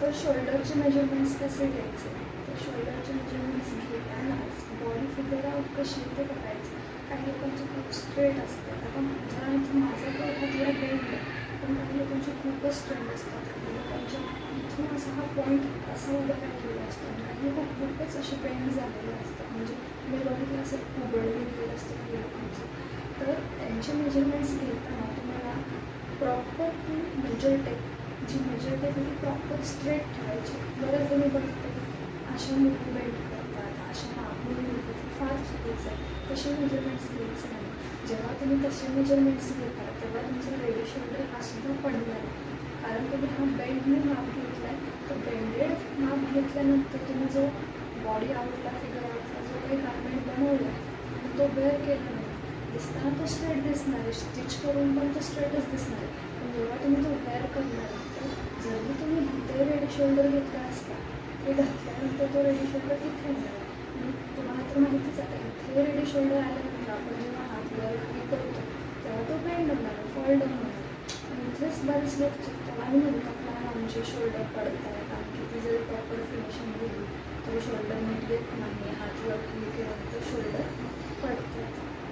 तर शोल्डरचे मेजरमेंट्स कसे घ्यायचे, तर शोल्डरचे मेजरमेंट्स घेतानाच बॉडी फिगर आउट कशी ते बघायचं. काही लोकांचे खूप स्ट्रेट असतात. आता उदाहरणार्थ माझा तर हा थोडा बेंड आहे, पण काही लोकांचे खूपच स्ट्रेट असतात. काही लोकांच्या इथून असा हा पॉईंट असा उभा राहिलेला असतो आणि काही लोक खूपच असे बेंड झालेले असतात, म्हणजे मी बघितलं असं उघड घेतलेलं असतं काही लोकांचं. तर त्यांचे मेजरमेंट्स घेताना तुम्हाला प्रॉपर ती मेजर टेप जी मेजर टेप ती प्रॉपर स्ट्रेट ठेवायची. बरं तुम्ही बघते अशा मूवी बेंड करतात, अशा मागून घेतात, फार चुकीचं आहे. तसे मेजरमेंट्स घ्यायचे नाही. जेव्हा तुम्ही तसे मेजरमेंट्स घेता तेव्हा तुमचा रेडी शोल्डर हा सुद्धा पडणार आहे. कारण तुम्ही हा बेंडने माप घेतला आहे, तर बेंडेड माप घेतल्यानंतर तुम्ही जो बॉडी आउटला फिगर आउटला जो काही गार्मेंट बनवला आहे तो वेअर केला नाही, दिसताना तो स्ट्रेट दिसणार आहे, स्टिच करून पण तो स्ट्रेटच दिसणार आहे. पण जेव्हा तुम्ही तो वेअर करणार तर जरी तुम्ही इथे रेडी शोल्डर घेतला असता ते घातल्यानंतर तो रेडी शोल्डर इथे येणार आहे. तुम्हाला तर माहितीच आहे इथे रेडी शोल्डर आल्यानंतर आपण जेव्हा हात वर खाली करतो तेव्हा तो बेंड होणार, फॉल डाऊन होणार. आणि इथेच बरेच लोक चुकतात आणि म्हणतात मॅम आमचे शोल्डर पडत आहेत, आम्ही किती जरी प्रॉपर फिनिशिंग दिली तरी शोल्डर नीट येत नाही, हात वर खाली केल्यानंतर शोल्डर पडतात.